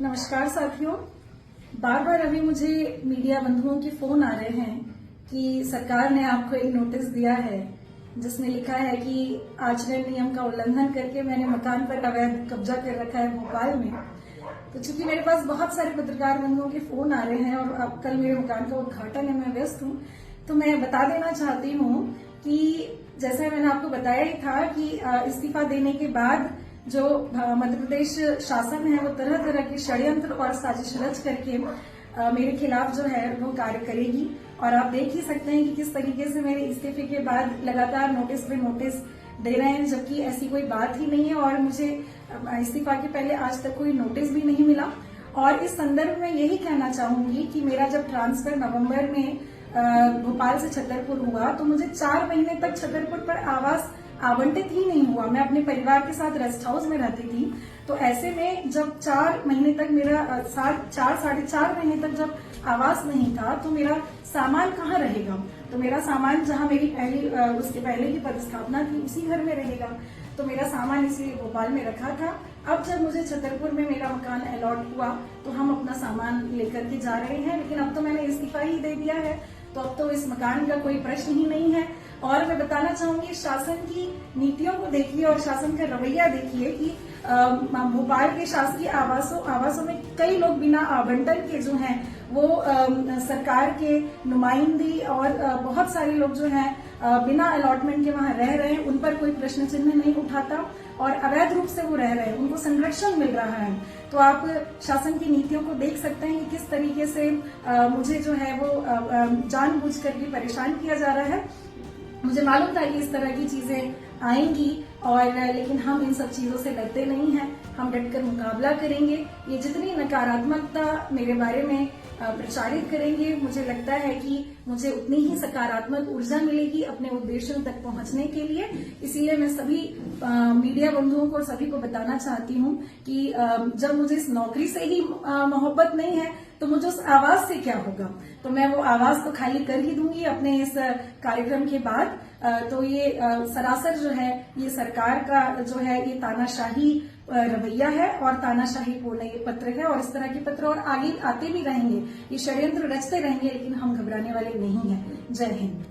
नमस्कार साथियों। बार बार अभी मुझे मीडिया बंधुओं के फोन आ रहे हैं कि सरकार ने आपको एक नोटिस दिया है जिसमें लिखा है कि आचरण नियम का उल्लंघन करके मैंने मकान पर अवैध कब्जा कर रखा है भोपाल में। तो चूंकि मेरे पास बहुत सारे पत्रकार बंधुओं के फोन आ रहे हैं और अब कल मेरे मकान का उद्घाटन है, मैं व्यस्त हूँ, तो मैं बता देना चाहती हूँ कि जैसा मैंने आपको बताया ही था कि इस्तीफा देने के बाद जो मध्य प्रदेश शासन है वो तरह तरह के षड्यंत्र और साजिश रच करके मेरे खिलाफ जो है वो कार्य करेगी। और आप देख ही सकते हैं कि किस तरीके से मेरे इस्तीफे के बाद लगातार नोटिस पे नोटिस दे रहे हैं, जबकि ऐसी कोई बात ही नहीं है और मुझे इस्तीफा के पहले आज तक कोई नोटिस भी नहीं मिला। और इस संदर्भ में यही कहना चाहूंगी कि मेरा जब ट्रांसफर नवंबर में भोपाल से छतरपुर हुआ तो मुझे 4 महीने तक छतरपुर पर आवास आवंटित ही नहीं हुआ। मैं अपने परिवार के साथ रेस्ट हाउस में रहती थी, तो ऐसे में जब 4 महीने तक मेरा साढ़े चार महीने तक जब आवास नहीं था तो मेरा सामान कहाँ रहेगा। तो मेरा सामान जहाँ मेरी उसके पहले की पदस्थापना थी उसी घर में रहेगा। तो मेरा सामान इसलिए भोपाल में रखा था। अब जब मुझे छतरपुर में मेरा मकान अलॉट हुआ तो हम अपना सामान लेकर के जा रहे हैं, लेकिन अब तो मैंने इस्तीफा ही दे दिया है, तो अब तो इस मकान का कोई प्रश्न ही नहीं है। और मैं बताना चाहूंगी, शासन की नीतियों को देखिए और शासन का रवैया देखिए कि भोपाल के शासकीय आवासों में कई लोग बिना आवंटन के जो हैं वो सरकार के नुमाइंदी और बहुत सारे लोग जो हैं बिना अलॉटमेंट के वहां रह रहे हैं, उन पर कोई प्रश्न चिन्ह नहीं उठाता और अवैध रूप से वो रह रहे हैं, उनको संरक्षण मिल रहा है। तो आप शासन की नीतियों को देख सकते हैं कि किस तरीके से मुझे जो है वो जानबूझ करके परेशान किया जा रहा है। मुझे मालूम था कि इस तरह की चीजें आएंगी और लेकिन हम इन सब चीजों से डरते नहीं हैं, हम डटकर मुकाबला करेंगे। ये जितनी नकारात्मकता मेरे बारे में प्रचारित करेंगे, मुझे लगता है कि मुझे उतनी ही सकारात्मक ऊर्जा मिलेगी अपने उद्देश्यों तक पहुंचने के लिए। इसीलिए मैं सभी मीडिया बंधुओं को और सभी को बताना चाहती हूँ कि जब मुझे इस नौकरी से ही मोहब्बत नहीं है तो मुझे उस आवाज से क्या होगा। तो मैं वो आवाज तो खाली कर ही दूंगी अपने इस कार्यक्रम के बाद। तो ये सरासर जो है ये सरकार का जो है ये तानाशाही रवैया है और तानाशाही पूर्ण ये पत्र है और इस तरह के पत्र और आगे आते भी रहेंगे। ये षड्यंत्र रचते रहेंगे, लेकिन हम घबराने वाले नहीं हैं। जय हिंद।